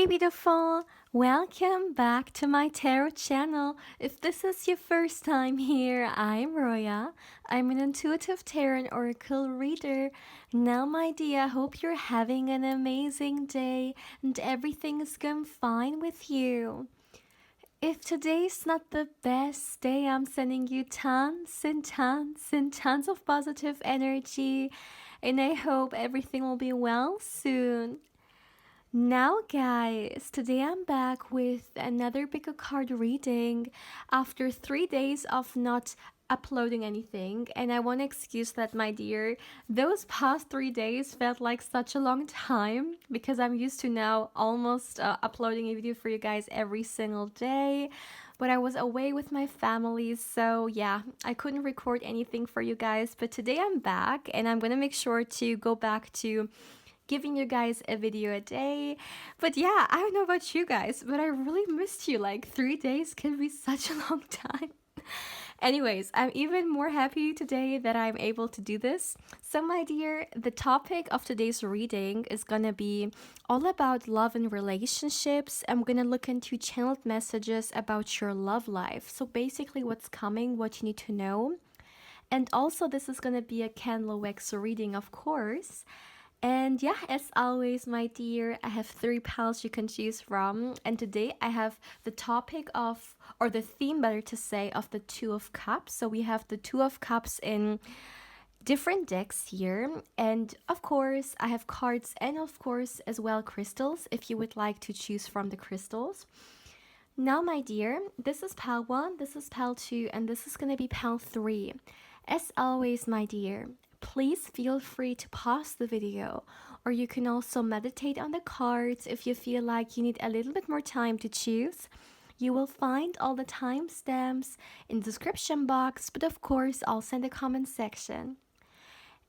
Hey beautiful! Welcome back to my tarot channel. If this is your first time here, I'm Roya. I'm an intuitive tarot and oracle reader. Now my dear, I hope you're having an amazing day and everything is going fine with you. If today's not the best day, I'm sending you tons and tons and tons of positive energy, and I hope everything will be well soon. Now, guys, today I'm back with another pick a card reading after 3 days of not uploading anything. And I want to excuse that, my dear. Those past 3 days felt like such a long time because I'm used to now almost uploading a video for you guys every single day. But I was away with my family, so yeah, I couldn't record anything for you guys. But today I'm back and I'm going to make sure to go back to giving you guys a video a day. But yeah, I don't know about you guys, but I really missed you. Like 3 days can be such a long time. Anyways, I'm even more happy today that I'm able to do this. So my dear, the topic of today's reading is gonna be all about love and relationships. I'm gonna look into channeled messages about your love life. So basically what's coming, what you need to know. And also this is gonna be a candle wax reading, of course. And yeah, as always, my dear, I have 3 piles you can choose from. And today I have the topic of, or the theme, better to say, of the Two of Cups. So we have the Two of Cups in different decks here. And of course, I have cards and, of course, as well crystals if you would like to choose from the crystals. Now, my dear, this is pile 1, this is pile 2, and this is going to be pile 3. As always, my dear, please feel free to pause the video, or you can also meditate on the cards if you feel like you need a little bit more time to choose. You will find all the timestamps in the description box, but of course also in the comment section.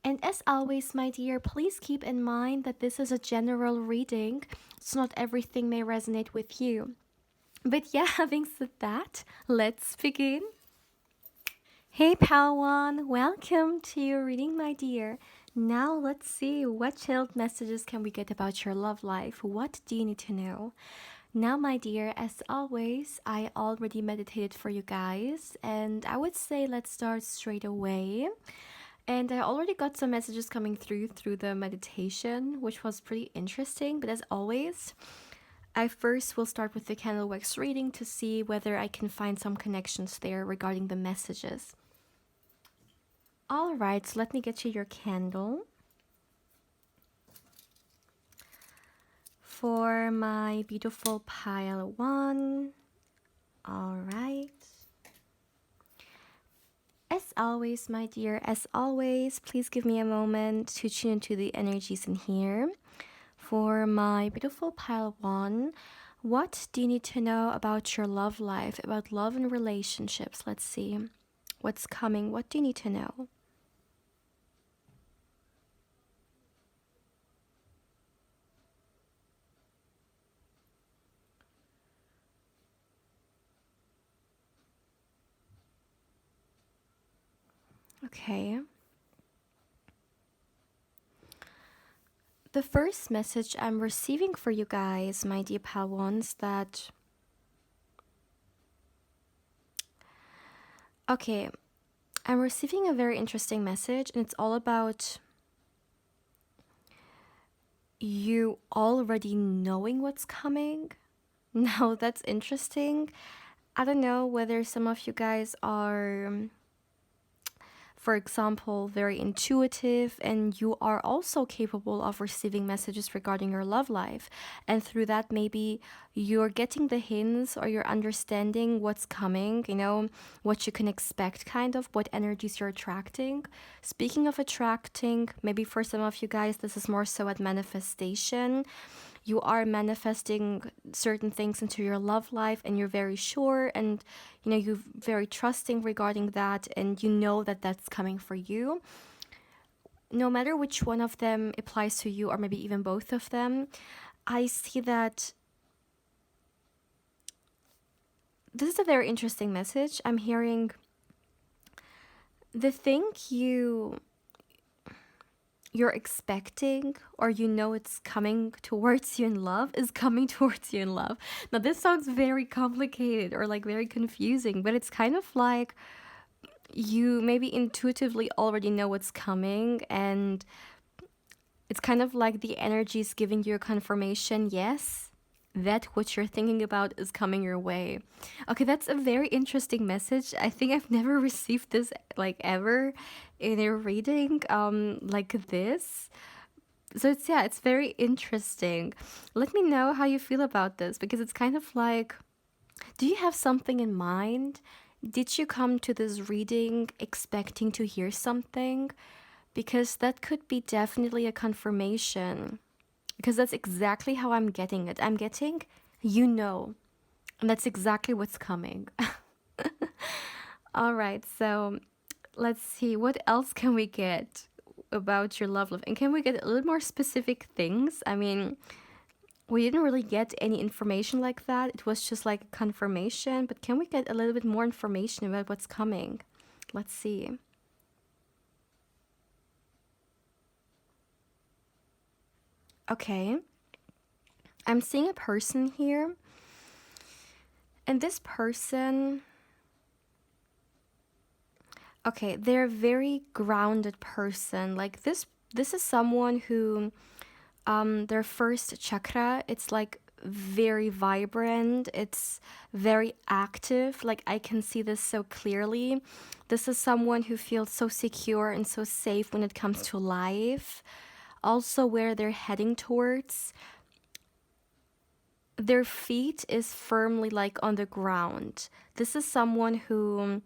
And as always, my dear, please keep in mind that this is a general reading, so not everything may resonate with you. But yeah, having said that, let's begin. Hey Palawan, welcome to your reading, my dear. Now let's see what chilled messages can we get about your love life. What do you need to know? Now, my dear, as always, I already meditated for you guys, and I would say let's start straight away. And I already got some messages coming through the meditation, which was pretty interesting. But as always, I first will start with the candle wax reading to see whether I can find some connections there regarding the messages. Alright, so let me get you your candle. For my beautiful pile 1. Alright. As always, my dear, as always, please give me a moment to tune into the energies in here. For my beautiful pile 1, what do you need to know about your love life, about love and relationships? Let's see. What's coming? What do you need to know? Okay. The first message I'm receiving for you guys, my dear Pawans, that... Okay, I'm receiving a very interesting message, and it's all about you already knowing what's coming. Now, that's interesting. I don't know whether some of you guys are, for example, very intuitive, and you are also capable of receiving messages regarding your love life. And through that, maybe you're getting the hints, or you're understanding what's coming, you know, what you can expect, kind of, what energies you're attracting. Speaking of attracting, maybe for some of you guys, this is more so at manifestation. You are manifesting certain things into your love life, and you're very sure, and you know, you're very trusting regarding that, and you know that that's coming for you. No matter which one of them applies to you, or maybe even both of them, I see that this is a very interesting message. I'm hearing the thing you're expecting, or you know it's coming towards you in love, is coming towards you in love. Now this sounds very complicated or like very confusing, but it's kind of like you maybe intuitively already know what's coming, and it's kind of like the energy is giving you a confirmation, yes, that what you're thinking about is coming your way. Okay, that's a very interesting message. I think I've never received this like ever in a reading like this. So it's, yeah, it's very interesting. Let me know how you feel about this, because it's kind of like, do you have something in mind? Did you come to this reading expecting to hear something? Because that could be definitely a confirmation. Because that's exactly how I'm getting it. I'm getting, you know, and that's exactly what's coming. All right, so let's see, what else can we get about your love life? And can we get a little more specific things? I mean, we didn't really get any information like that. It was just like a confirmation, but can we get a little bit more information about what's coming? Let's see. Okay. I'm seeing a person here, and this person, okay, they're a very grounded person. Like this is someone who their first chakra, it's like very vibrant, it's very active. Like I can see this so clearly. This is someone who feels so secure and so safe when it comes to life. Also, where they're heading towards, their feet is firmly like on the ground. This is someone who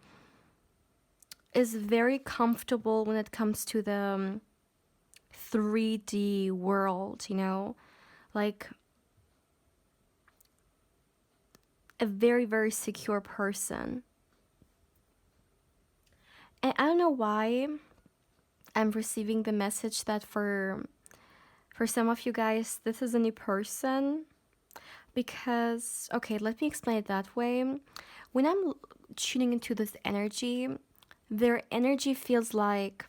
is very comfortable when it comes to the 3D world, you know, like a very, very secure person. And I don't know why I'm receiving the message that for some of you guys, this is a new person. Because, okay, let me explain it that way. When I'm tuning into this energy, their energy feels like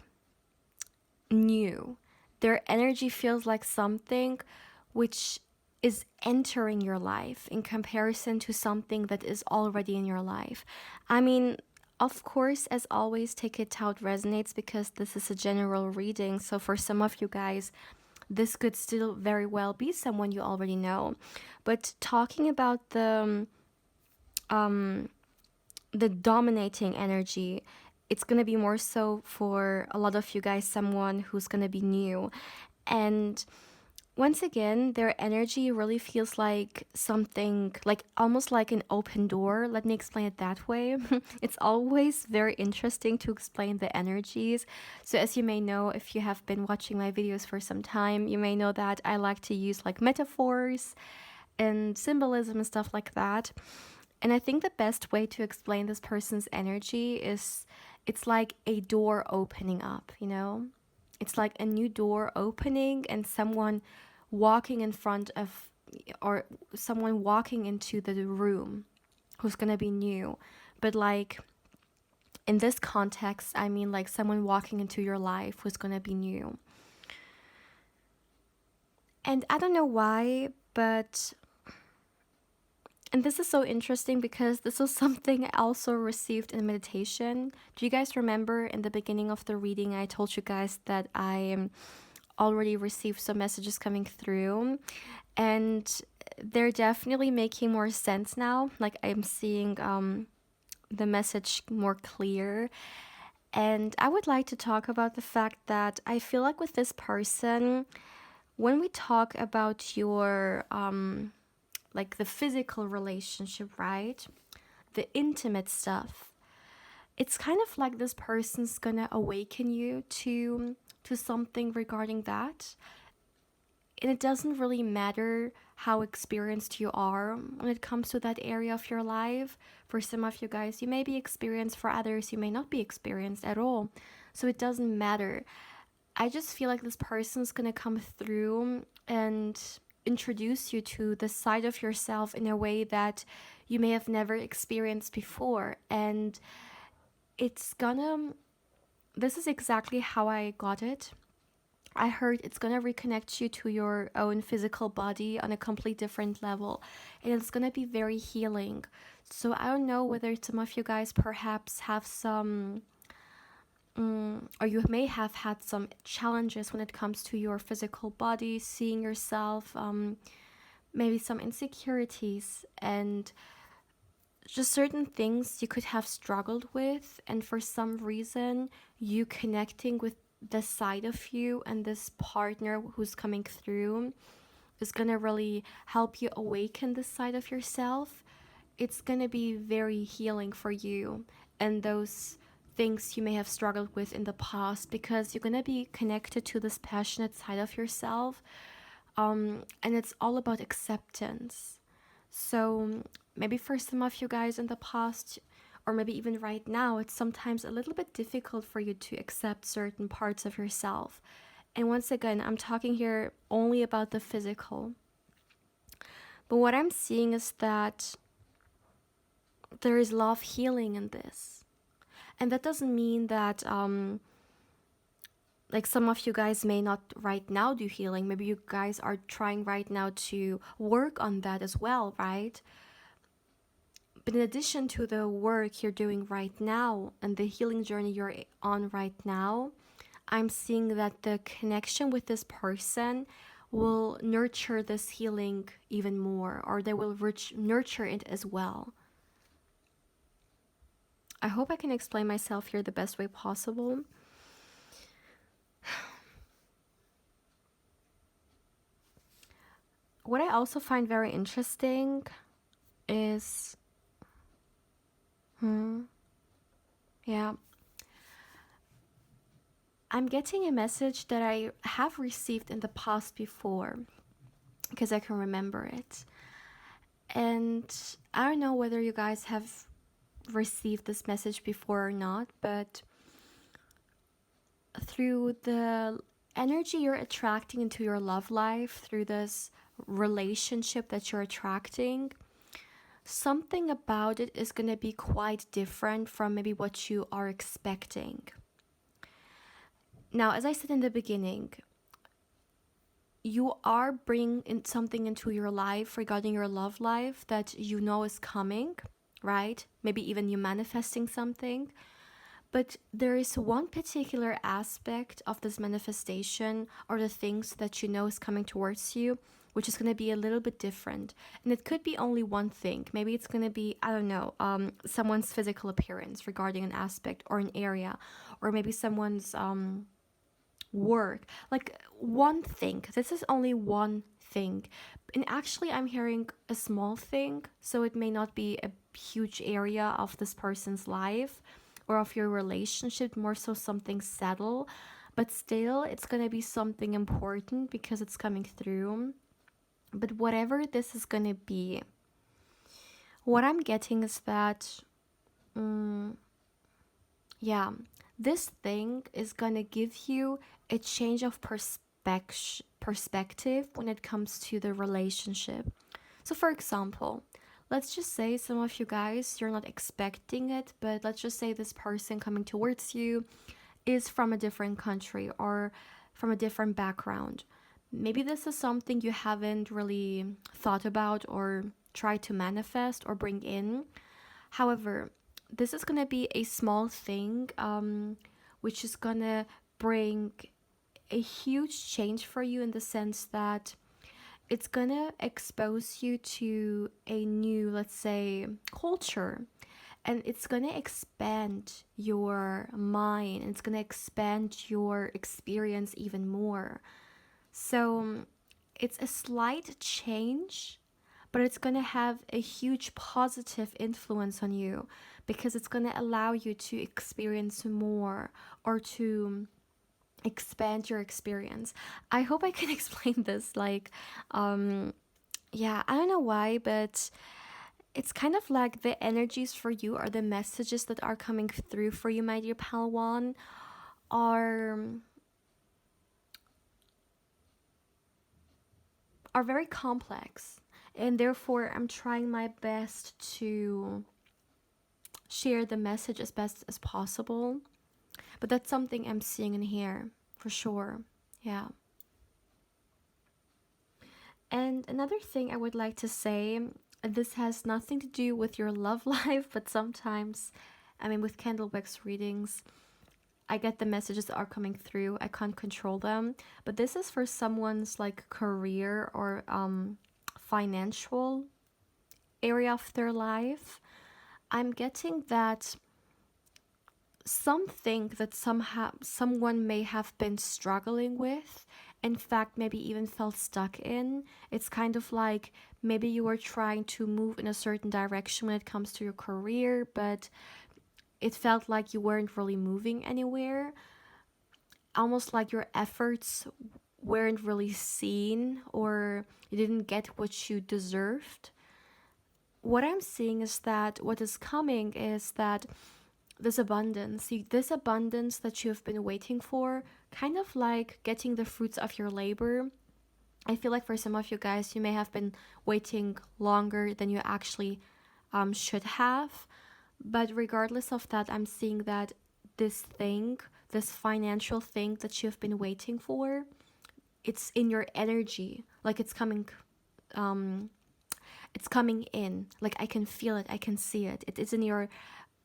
new. Their energy feels like something which is entering your life in comparison to something that is already in your life. I mean, of course, as always, take it how it resonates, because this is a general reading. So for some of you guys, this could still very well be someone you already know. But talking about the dominating energy, it's going to be more so for a lot of you guys someone who's going to be new. And once again, their energy really feels like something, like almost like an open door. Let me explain it that way. It's always very interesting to explain the energies. So as you may know, if you have been watching my videos for some time, you may know that I like to use like metaphors and symbolism and stuff like that. And I think the best way to explain this person's energy is, it's like a door opening up, you know? It's like a new door opening, and someone walking in front of, or someone walking into the room who's gonna be new. But like in this context, I mean like someone walking into your life who's gonna be new. And I don't know why, but, and this is so interesting because this was something I also received in meditation. Do you guys remember in the beginning of the reading I told you guys that I already received some messages coming through, and they're definitely making more sense now. Like I'm seeing the message more clear. And I would like to talk about the fact that I feel like with this person, when we talk about your like the physical relationship, right? The intimate stuff. It's kind of like this person's gonna awaken you to something regarding that. And it doesn't really matter how experienced you are when it comes to that area of your life. For some of you guys, you may be experienced, for others, you may not be experienced at all. So it doesn't matter. I just feel like this person's gonna come through and introduce you to the side of yourself in a way that you may have never experienced before. And it's gonna, this is exactly how I got it. I heard it's gonna reconnect you to your own physical body on a complete different level, and it's gonna be very healing. So I don't know whether some of you guys perhaps have some, or you may have had some challenges when it comes to your physical body, seeing yourself, maybe some insecurities, and just certain things you could have struggled with, and for some reason you connecting with this side of you and this partner who's coming through is gonna really help you awaken this side of yourself. It's gonna be very healing for you and those things you may have struggled with in the past, because you're gonna be connected to this passionate side of yourself, and it's all about acceptance. So maybe for some of you guys in the past, or maybe even right now, it's sometimes a little bit difficult for you to accept certain parts of yourself. And once again, I'm talking here only about the physical. But what I'm seeing is that there is love healing in this. And that doesn't mean that, like some of you guys may not right now do healing. Maybe you guys are trying right now to work on that as well, right? But in addition to the work you're doing right now and the healing journey you're on right now, I'm seeing that the connection with this person will nurture this healing even more, or they will nurture it as well. I hope I can explain myself here the best way possible. What I also find very interesting is, yeah, I'm getting a message that I have received in the past before, because I can remember it. And I don't know whether you guys have received this message before or not, but through the energy you're attracting into your love life, through this relationship that you're attracting, something about it is going to be quite different from maybe what you are expecting. Now, as I said in the beginning, you are bringing in something into your life regarding your love life that you know is coming, right? Maybe even you manifesting something. But there is one particular aspect of this manifestation, or the things that you know is coming towards you, which is going to be a little bit different. And it could be only one thing. Maybe it's going to be, I don't know, someone's physical appearance regarding an aspect or an area, or maybe someone's work. Like one thing. This is only one thing. And actually, I'm hearing a small thing, so it may not be a huge area of this person's life or of your relationship, more so something settled, but still it's going to be something important because it's coming through. But whatever this is going to be, what I'm getting is that, yeah, this thing is going to give you a change of perspective when it comes to the relationship. So for example, let's just say some of you guys, you're not expecting it, but let's just say this person coming towards you is from a different country or from a different background. Maybe this is something you haven't really thought about or tried to manifest or bring in. However, this is going to be a small thing, which is going to bring a huge change for you, in the sense that it's gonna expose you to a new, let's say, culture, and it's gonna expand your mind, and it's gonna expand your experience even more. So it's a slight change, but it's gonna have a huge positive influence on you, because it's gonna allow you to experience more, or to expand your experience. I hope I can explain this. Like, yeah, I don't know why, but it's kind of like the energies for you, or the messages that are coming through for you, my dear Palawan, are are very complex, and therefore I'm trying my best to share the message as best as possible. But that's something I'm seeing in here for sure. Yeah. And another thing I would like to say, this has nothing to do with your love life, but sometimes, I mean, with candle wax readings, I get the messages that are coming through. I can't control them, but this is for someone's like career or financial area of their life. I'm getting that something that somehow someone may have been struggling with, in fact maybe even felt stuck in. It's kind of like maybe you were trying to move in a certain direction when it comes to your career, but it felt like you weren't really moving anywhere, almost like your efforts weren't really seen or you didn't get what you deserved. What I'm seeing is that what is coming is that this abundance that you have been waiting for, kind of like getting the fruits of your labor. I feel like for some of you guys, you may have been waiting longer than you actually should have. But regardless of that, I'm seeing that this thing, this financial thing that you've been waiting for, it's in your energy. Like um, it's coming in. Like I can feel it, I can see it. It is in your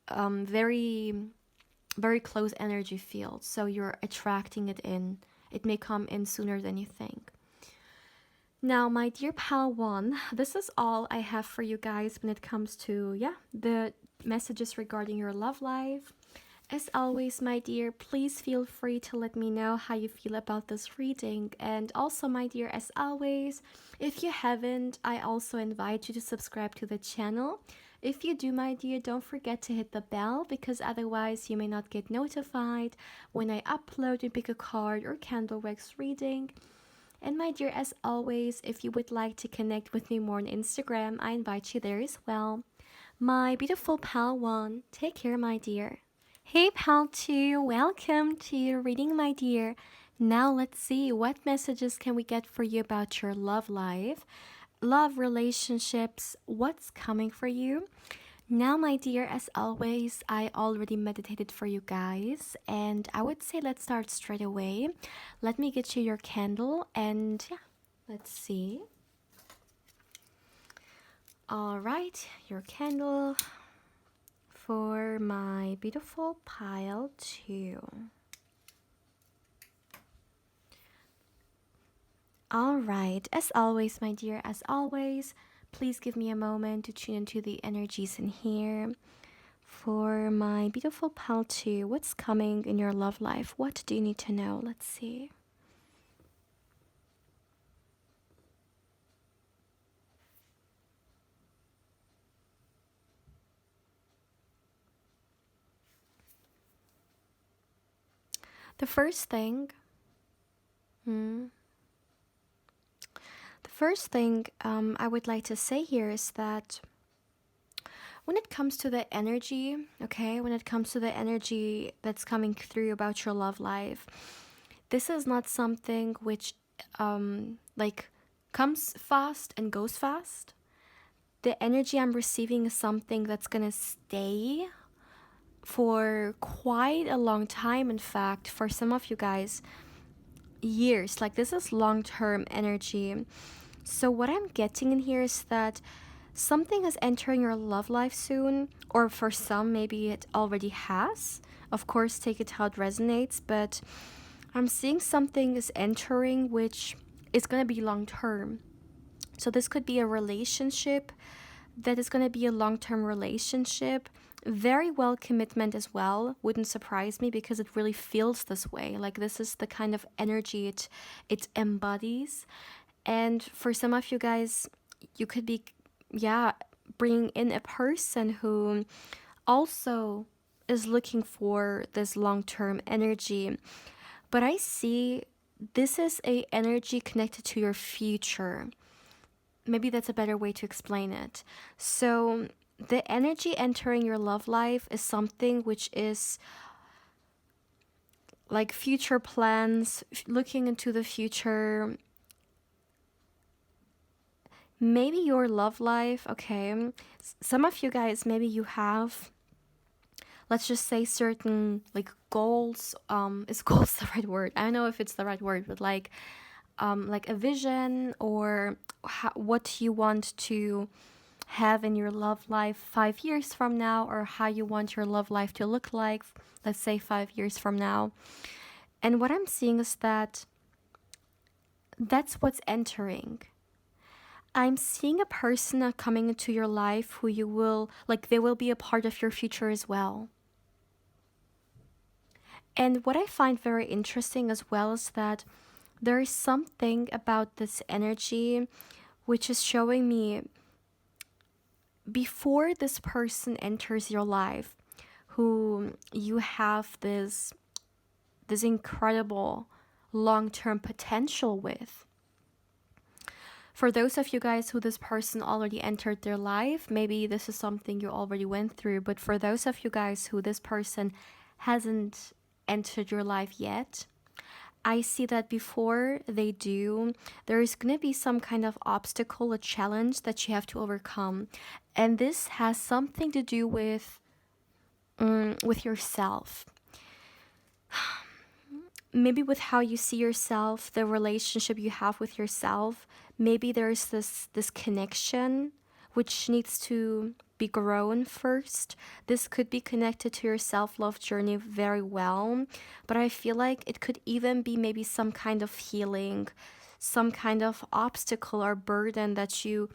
very very close energy field, so you're attracting it in. It may come in sooner than you think. Now, my dear pal one, this is all I have for you guys when it comes to, yeah, the messages regarding your love life. As always, my dear, please feel free to let me know how you feel about this reading. And also, my dear, as always, if you haven't, I also invite you to subscribe to the channel. If you do, my dear, don't forget to hit the bell, because otherwise you may not get notified when I upload and pick a card or candle wax reading. And my dear, as always, if you would like to connect with me more on Instagram, I invite you there as well. My beautiful pal one, take care, my dear. Hey pal 2, welcome to your reading, my dear. Now let's see, what messages can we get for you about your love life, love relationships, what's coming for you. Now, my dear, as always, I already meditated for you guys, and I would say let's start straight away. Let me get you your candle, and yeah, let's see. All right, your candle for my beautiful pile 2. All right, as always, my dear, as always, please give me a moment to tune into the energies in here. For my beautiful pal 2, what's coming in your love life? What do you need to know? Let's see. The first thing, hmm, the first thing I would like to say here is that when it comes to the energy, okay, when it comes to the energy that's coming through about your love life, this is not something which like comes fast and goes fast. The energy I'm receiving is something that's gonna stay for quite a long time. In fact, for some of you guys, years. Like this is long-term energy. So what I'm getting in here is that something is entering your love life soon, or for some maybe it already has. Of course, take it how it resonates, but I'm seeing something is entering which is going to be long term. So this could be a relationship that is going to be a long-term relationship. Very well commitment as well. Wouldn't surprise me, because it really feels this way. Like this is the kind of energy it embodies. And for some of you guys, you could be, yeah, bringing in a person who also is looking for this long-term energy. But I see this is a energy connected to your future. Maybe that's a better way to explain it. So the energy entering your love life is something which is like future plans, looking into the future. Maybe your love life, okay. Some of you guys, maybe you have let's just say certain like goals. Is goals the right word? I don't know if it's the right word, but like a vision, or what you want to have in your love life 5 years from now, or how you want your love life to look like, let's say 5 years from now. And what I'm seeing is that that's what's entering. I'm seeing a person coming into your life who you will, like, they will be a part of your future as well. And what I find very interesting as well is that there is something about this energy which is showing me before this person enters your life, who you have this incredible long-term potential with. For those of you guys who this person already entered their life, maybe this is something you already went through, but for those of you guys who this person hasn't entered your life yet, I see that before they do, there is going to be some kind of obstacle, a challenge that you have to overcome. And this has something to do with yourself. Maybe with how you see yourself, the relationship you have with yourself. Maybe there's this connection which needs to be grown first. This could be connected to your self-love journey very well, but I feel like it could even be maybe some kind of healing, some kind of obstacle or burden that you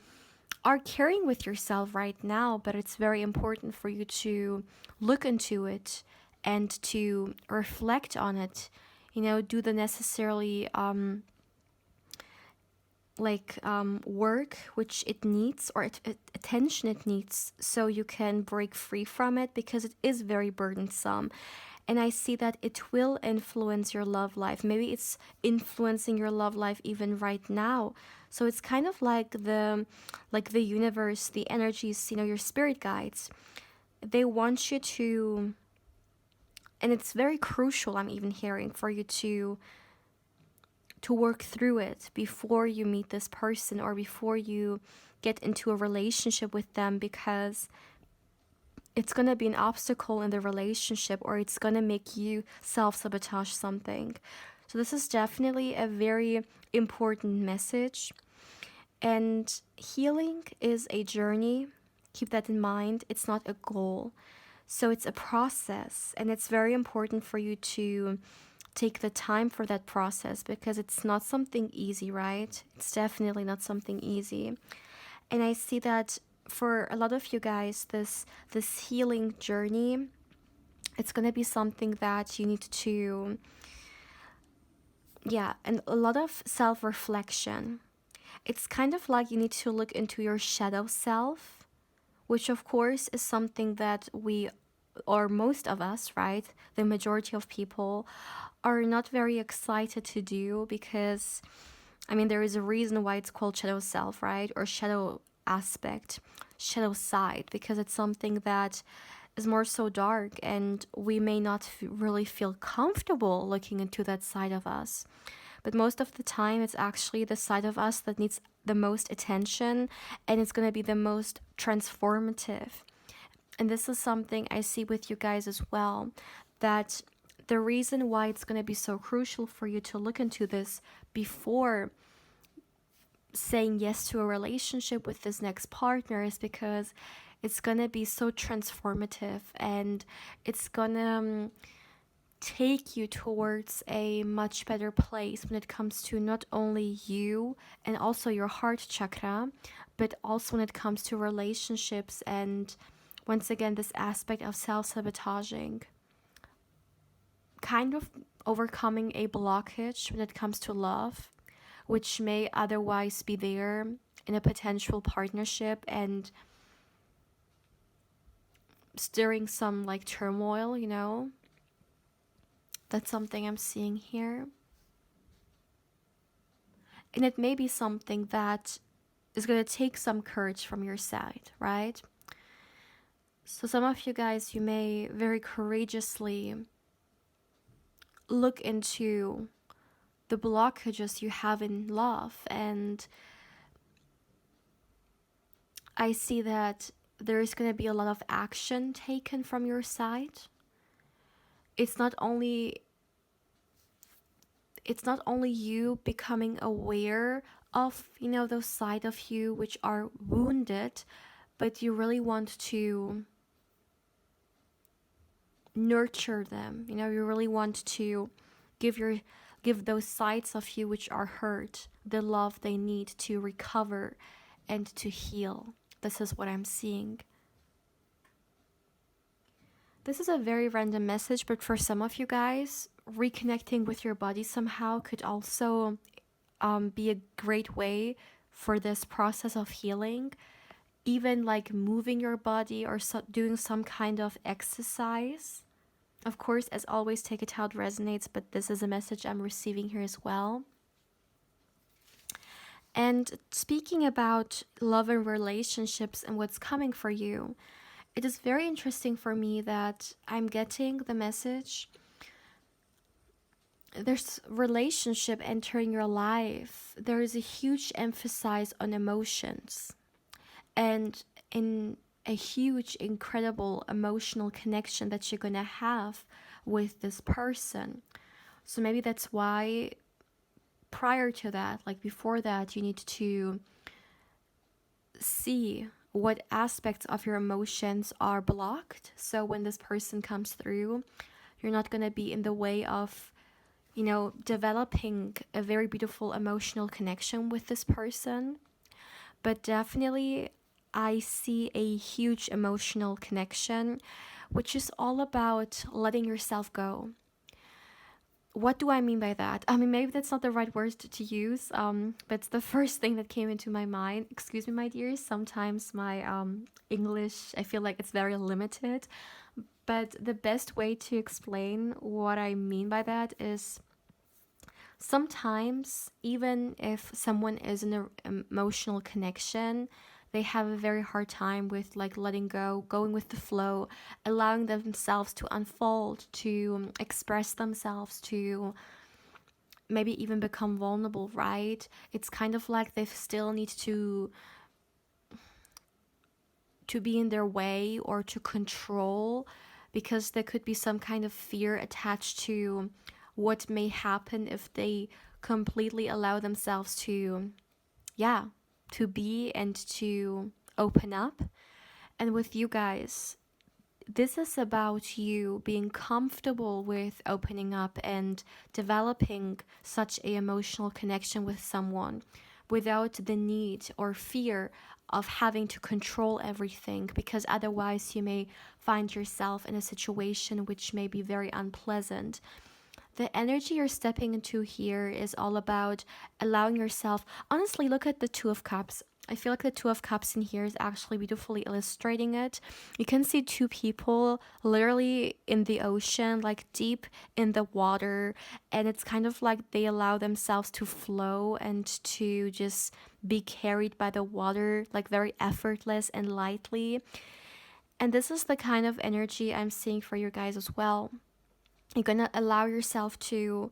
are carrying with yourself right now, but it's very important for you to look into it and to reflect on it, do the necessarily work which it needs, or attention it needs, so you can break free from it, because it is very burdensome. And I see that it will influence your love life. Maybe it's influencing your love life even right now. So it's kind of like the universe, the energies, your spirit guides. They want you to, and it's very crucial, I'm even hearing, for you to work through it before you meet this person, or before you get into a relationship with them, because it's going to be an obstacle in the relationship, or it's going to make you self-sabotage something. So this is definitely a very important message. And healing is a journey. Keep that in mind. It's not a goal. So it's a process, and it's very important for you to take the time for that process, because it's not something easy, right? It's definitely not something easy. And I see that for a lot of you guys, this healing journey, it's going to be something that you need to, and a lot of self-reflection. It's kind of like you need to look into your shadow self, which of course is something that we, or most of us, right, the majority of people, are not very excited to do, because there is a reason why it's called shadow self, right? Or shadow aspect, shadow side, because it's something that is more so dark, and we may not really feel comfortable looking into that side of us. But most of the time, it's actually the side of us that needs the most attention, and it's going to be the most transformative. And this is something I see with you guys as well, that the reason why it's going to be so crucial for you to look into this before saying yes to a relationship with this next partner is because it's going to be so transformative, and it's going to take you towards a much better place when it comes to not only you and also your heart chakra, but also when it comes to relationships, and once again, this aspect of self-sabotaging, kind of overcoming a blockage when it comes to love, which may otherwise be there in a potential partnership, and stirring some turmoil. That's something I'm seeing here. And it may be something that is going to take some courage from your side, right? So some of you guys, you may very courageously look into the blockages you have in love. And I see that there's going to be a lot of action taken from your side. It's not only you becoming aware of, those side of you which are wounded, but you really want to nurture them. You really want to give those sides of you which are hurt the love they need to recover and to heal. This is what I'm seeing. This is a very random message, but for some of you guys, reconnecting with your body somehow could also be a great way for this process of healing. Even like moving your body or doing some kind of exercise. Of course, as always, take it how it resonates, but this is a message I'm receiving here as well. And speaking about love and relationships and what's coming for you, it is very interesting for me that I'm getting the message. There's relationship entering your life. There is a huge emphasis on emotions and in a huge, incredible emotional connection that you're going to have with this person. So maybe that's why prior to that, like before that, you need to see what aspects of your emotions are blocked. So when this person comes through, you're not going to be in the way of, developing a very beautiful emotional connection with this person. But definitely, I see a huge emotional connection, which is all about letting yourself go. What do I mean by that? I mean, maybe that's not the right word to use, but it's the first thing that came into my mind. Excuse me, my dears. Sometimes my English, I feel like it's very limited. But the best way to explain what I mean by that is sometimes, even if someone is in an emotional connection, they have a very hard time with like letting go, going with the flow, allowing themselves to unfold, to express themselves, to maybe even become vulnerable, right? It's kind of like they still need to be in their way or to control, because there could be some kind of fear attached to what may happen if they completely allow themselves to be and to open up. And with you guys, this is about you being comfortable with opening up and developing such a emotional connection with someone without the need or fear of having to control everything, because otherwise you may find yourself in a situation which may be very unpleasant. The energy you're stepping into here is all about allowing yourself. Honestly, look at the Two of Cups. I feel like the Two of Cups in here is actually beautifully illustrating it. You can see two people literally in the ocean, like deep in the water, and it's kind of like they allow themselves to flow and to just be carried by the water, like very effortless and lightly. And this is the kind of energy I'm seeing for you guys as well. You're gonna allow yourself to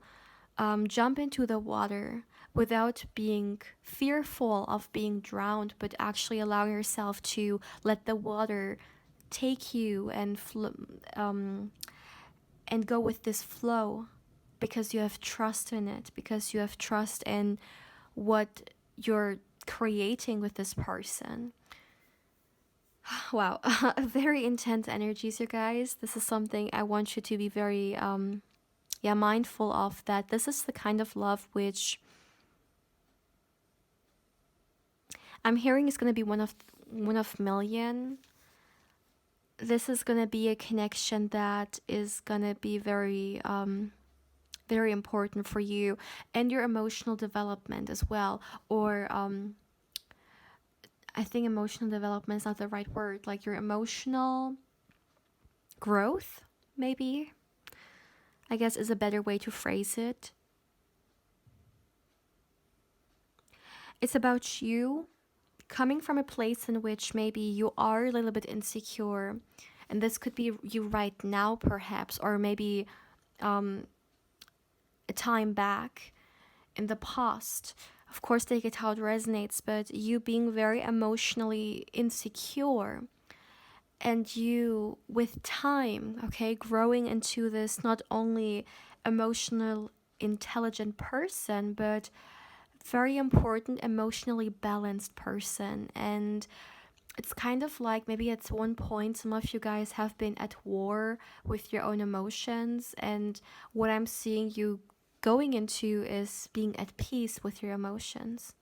jump into the water without being fearful of being drowned, but actually allowing yourself to let the water take you and go with this flow, because you have trust in it, because you have trust in what you're creating with this person. Wow, very intense energies, you guys. This is something I want you to be very mindful of, that this is the kind of love which I'm hearing is going to be one of million. This is going to be a connection that is going to be very very important for you and your emotional development as well. Or I think emotional development is not the right word, like your emotional growth, maybe, I guess, is a better way to phrase it. It's about you coming from a place in which maybe you are a little bit insecure, and this could be you right now perhaps, or maybe a time back in the past. Of course, take it how it resonates, but you being very emotionally insecure, and you, with time, okay, growing into this not only emotional intelligent person, but very important emotionally balanced person. And it's kind of like maybe at one point some of you guys have been at war with your own emotions, and what I'm seeing you going into is being at peace with your emotions.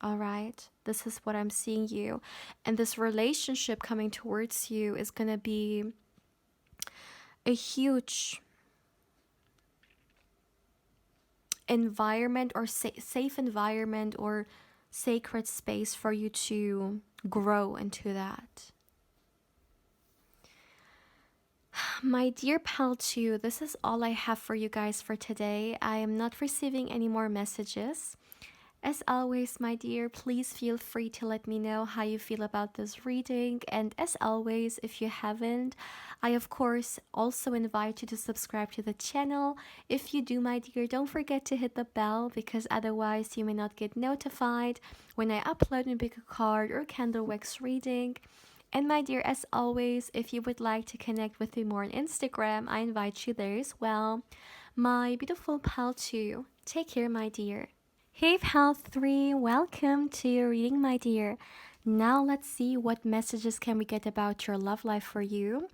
All right, this is what I'm seeing you, and this relationship coming towards you is going to be a huge environment, or safe environment, or sacred space for you to grow into that. My dear pal 2, this is all I have for you guys for today. I am not receiving any more messages. As always, my dear, please feel free to let me know how you feel about this reading. And as always, if you haven't, I of course also invite you to subscribe to the channel. If you do, my dear, don't forget to hit the bell, because otherwise you may not get notified when I upload a big card or candle wax reading. And my dear, as always, if you would like to connect with me more on Instagram, I invite you there as well. My beautiful pal 2, take care, my dear. Hey pal 3, welcome to your reading, my dear. Now let's see what messages can we get about your love life for you.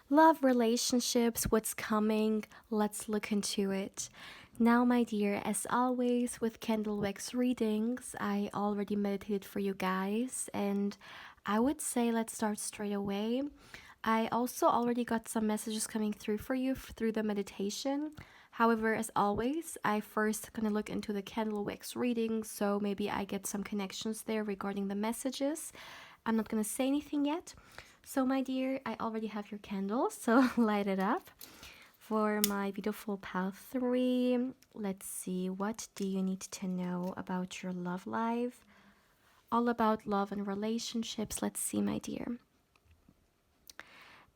Love, relationships, what's coming, let's look into it. Now, my dear, as always with candle wax readings, I already meditated for you guys, and I would say let's start straight away. I also already got some messages coming through for you through the meditation. However, as always, I first gonna look into the candle wax reading, so maybe I get some connections there regarding the messages. I'm not gonna say anything yet. So my dear, I already have your candle, so light it up. For my beautiful pal 3, let's see, what do you need to know about your love life? All about love and relationships. Let's see, my dear.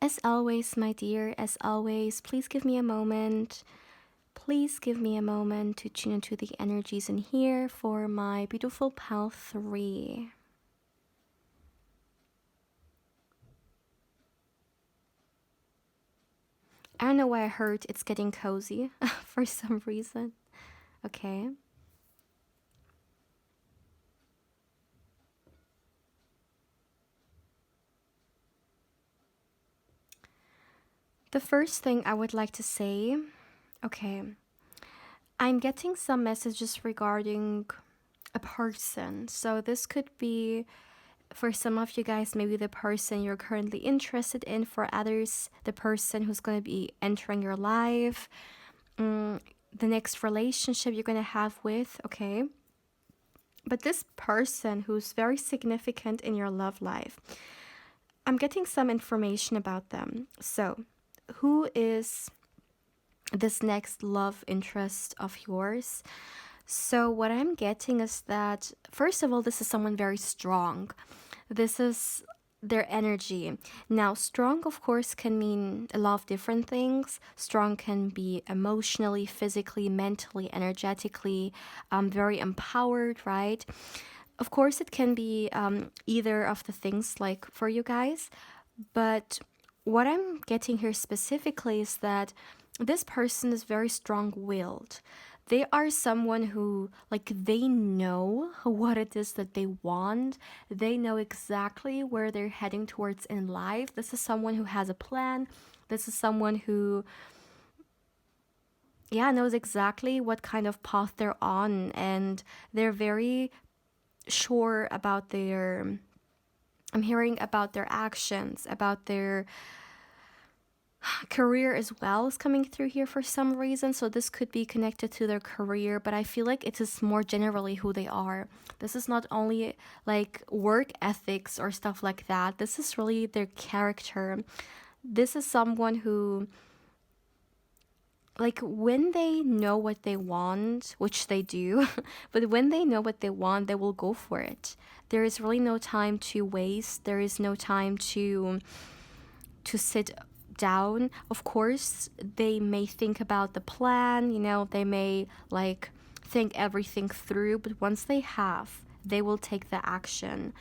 As always, my dear, as always, please give me a moment. Please give me a moment to tune into the energies in here for my beautiful pal 3. I don't know why I heard it's getting cozy for some reason. Okay. The first thing I would like to say, okay, I'm getting some messages regarding a person. So this could be, for some of you guys, maybe the person you're currently interested in. For others, the person who's going to be entering your life, the next relationship you're going to have with, okay? But this person who's very significant in your love life, I'm getting some information about them. So, who is this next love interest of yours? So, what I'm getting is that, first of all, this is someone very strong. This is their energy. Now, strong, of course, can mean a lot of different things. Strong can be emotionally, physically, mentally, energetically, very empowered, right? Of course, it can be either of the things, like for you guys. But what I'm getting here specifically is that this person is very strong-willed. They are someone who, like, they know what it is that they want. They know exactly where they're heading towards in life. This is someone who has a plan. This is someone who, yeah, knows exactly what kind of path they're on. And they're very sure about their, I'm hearing about their actions, about their career as well is coming through here for some reason. So this could be connected to their career, but I feel like it is more generally who they are. This is not only like work ethics or stuff like that. This is really their character. This is someone who, like, when they know what they want, which they do, but when they know what they want, they will go for it. There is really no time to waste. There is no time to sit down. Of course, they may think about the plan, they may like think everything through, but once they have, they will take the action.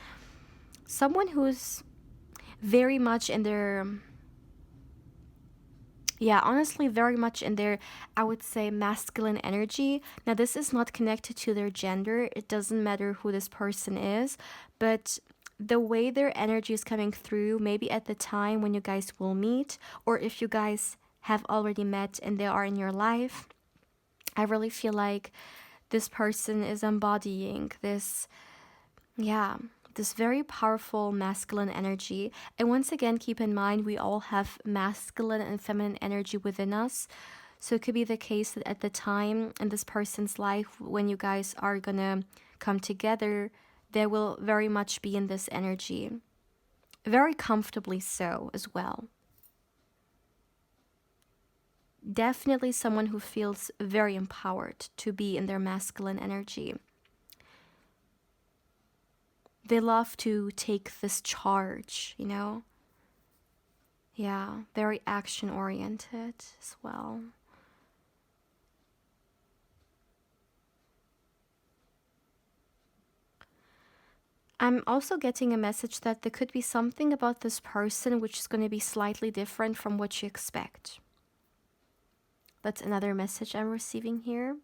Someone who's very much in their, yeah, honestly, very much in their, I would say, masculine energy. Now, this is not connected to their gender. It doesn't matter who this person is, but the way their energy is coming through, maybe at the time when you guys will meet, or if you guys have already met and they are in your life, I really feel like this person is embodying this, yeah, this very powerful masculine energy. And once again, keep in mind, we all have masculine and feminine energy within us. So it could be the case that at the time in this person's life, when you guys are gonna come together, they will very much be in this energy. Very comfortably so as well. Definitely someone who feels very empowered to be in their masculine energy. They love to take this charge, you know? Yeah, very action oriented as well. I'm also getting a message that there could be something about this person which is going to be slightly different from what you expect. That's another message I'm receiving here.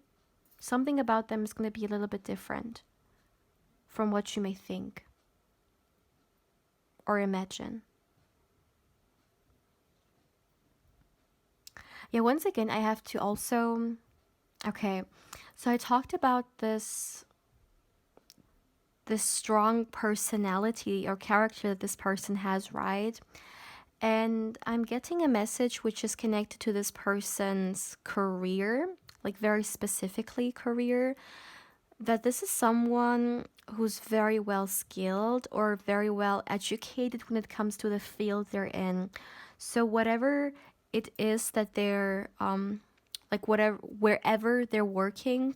Something about them is going to be a little bit different from what you may think or imagine. Yeah, once again, I have to also. Okay, so I talked about this strong personality or character that this person has, right? And I'm getting a message which is connected to this person's career, like very specifically career, that this is someone who's very well skilled or very well educated when it comes to the field they're in. So whatever it is that they're like whatever wherever they're working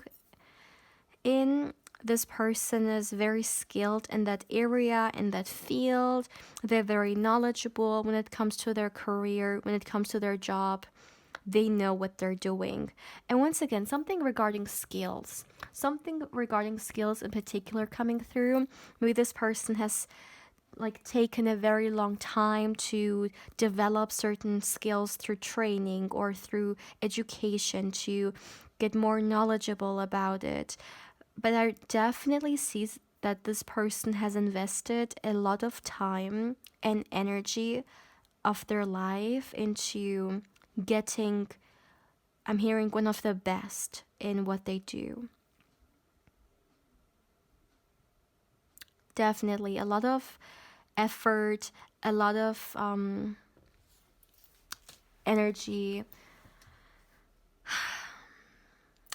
in, this person is very skilled in that area, in that field. They're very knowledgeable when it comes to their career, when it comes to their job. They know what they're doing. And once again, something regarding skills in particular coming through. Maybe this person has like taken a very long time to develop certain skills through training or through education to get more knowledgeable about it. But I definitely see that this person has invested a lot of time and energy of their life into getting, I'm hearing, one of the best in what they do. Definitely a lot of effort, a lot of energy,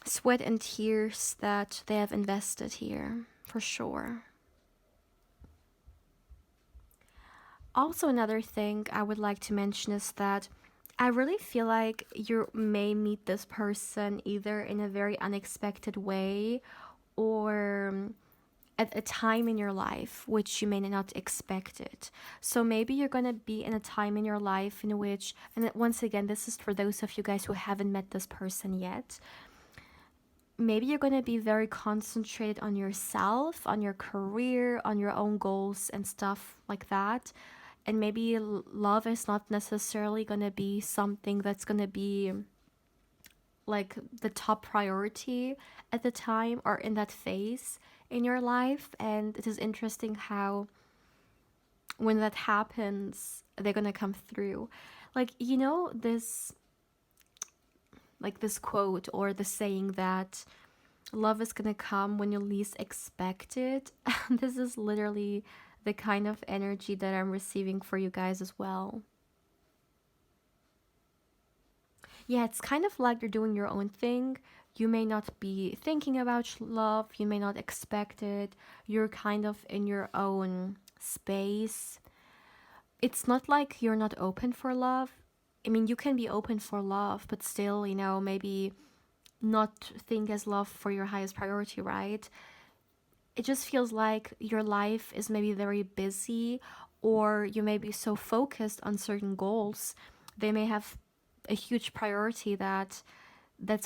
sweat and tears that they have invested here, for sure. Also, another thing I would like to mention is that I really feel like you may meet this person either in a very unexpected way or at a time in your life which you may not expect it. So maybe you're going to be in a time in your life in which, and once again, this is for those of you guys who haven't met this person yet, maybe you're going to be very concentrated on yourself, on your career, on your own goals and stuff like that. And maybe love is not necessarily going to be something that's going to be like the top priority at the time or in that phase in your life. And it is interesting how when that happens, they're going to come through. Like, you know, this like this quote or the saying that love is gonna come when you least expect it. This is literally the kind of energy that I'm receiving for you guys as well. Yeah, it's kind of like you're doing your own thing. You may not be thinking about love, you may not expect it. You're kind of in your own space. It's not like you're not open for love. I mean, you can be open for love, but still, you know, maybe not think as love for your highest priority, right? It just feels like your life is maybe very busy, or you may be so focused on certain goals. They may have a huge priority that's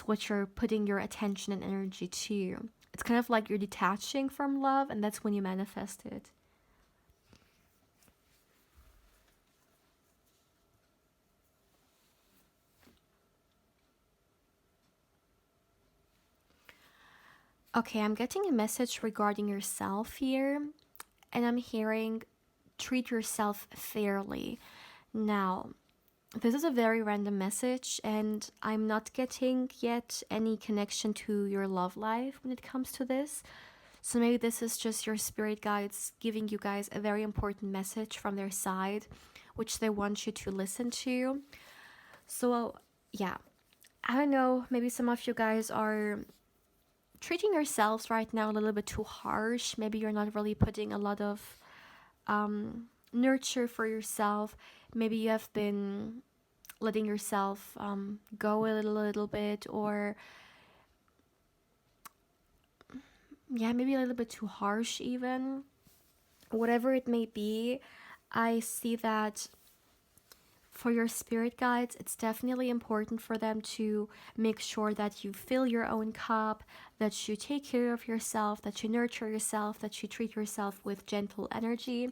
what you're putting your attention and energy to. It's kind of like you're detaching from love, and that's when you manifest it. Okay, I'm getting a message regarding yourself here, and I'm hearing treat yourself fairly. Now, this is a very random message, and I'm not getting yet any connection to your love life when it comes to this. So maybe this is just your spirit guides giving you guys a very important message from their side, which they want you to listen to. So, yeah, I don't know, maybe some of you guys are treating yourselves right now a little bit too harsh. Maybe you're not really putting a lot of nurture for yourself. Maybe you have been letting yourself go a little bit, or yeah, maybe a little bit too harsh, even. Whatever it may be, I see that for your spirit guides, it's definitely important for them to make sure that you fill your own cup, that you take care of yourself, that you nurture yourself, that you treat yourself with gentle energy.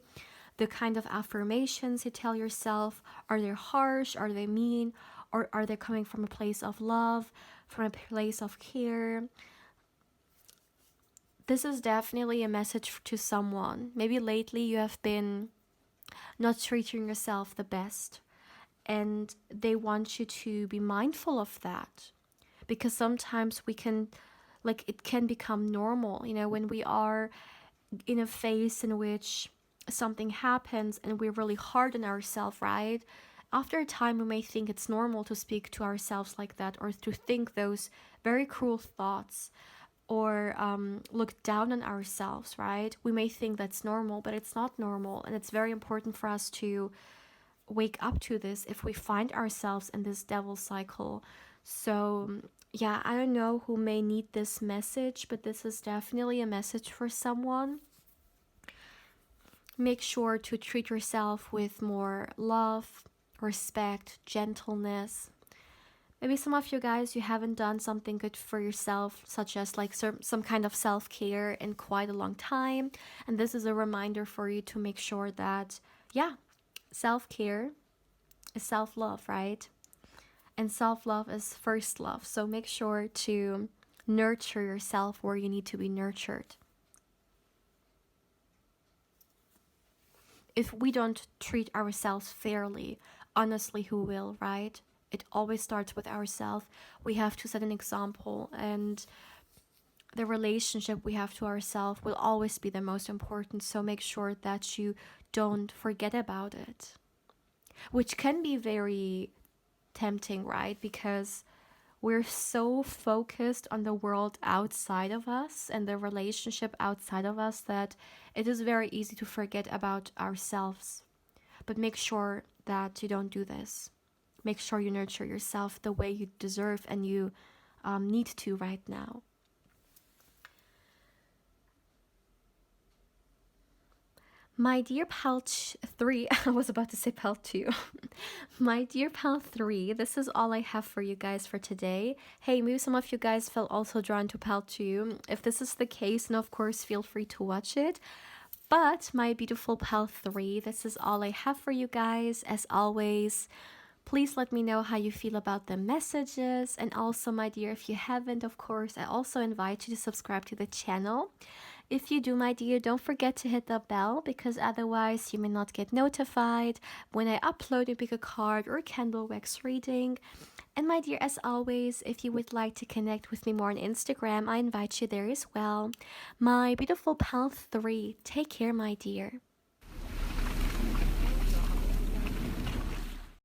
The kind of affirmations you tell yourself, are they harsh? Are they mean? Or are they coming from a place of love, from a place of care? This is definitely a message to someone. Maybe lately you have been not treating yourself the best, and they want you to be mindful of that, because sometimes we can, like, it can become normal, when we are in a phase in which something happens and we're really hard on ourselves, right? After a time, we may think it's normal to speak to ourselves like that, or to think those very cruel thoughts, or look down on ourselves, right? We may think that's normal, but it's not normal. And it's very important for us to wake up to this if we find ourselves in this devil cycle. So, yeah, I don't know who may need this message, but this is definitely a message for someone. Make sure to treat yourself with more love, respect, gentleness. Maybe some of you guys, you haven't done something good for yourself, such as like some kind of self-care in quite a long time. And this is a reminder for you to make sure that, yeah, self-care is self-love, right? And self-love is first love. So make sure to nurture yourself where you need to be nurtured. If we don't treat ourselves fairly, honestly, who will, right? It always starts with ourselves. We have to set an example, and the relationship we have to ourselves will always be the most important. So make sure that you don't forget about it, which can be very tempting, right? Because we're so focused on the world outside of us and the relationship outside of us that it is very easy to forget about ourselves. But make sure that you don't do this. Make sure you nurture yourself the way you deserve and you need to right now. My dear pal 3, I was about to say pal 2. My dear pal 3, this is all I have for you guys for today. Hey, maybe some of you guys felt also drawn to pal 2. If this is the case, then of course feel free to watch it. But my beautiful pal 3, this is all I have for you guys. As always, please let me know how you feel about the messages. And also, my dear, if you haven't, of course, I also invite you to subscribe to the channel. If you do, my dear, don't forget to hit the bell, because otherwise you may not get notified when I upload a pick a card or candle wax reading. And my dear, as always, if you would like to connect with me more on Instagram, I invite you there as well. My beautiful pal 3, take care, my dear.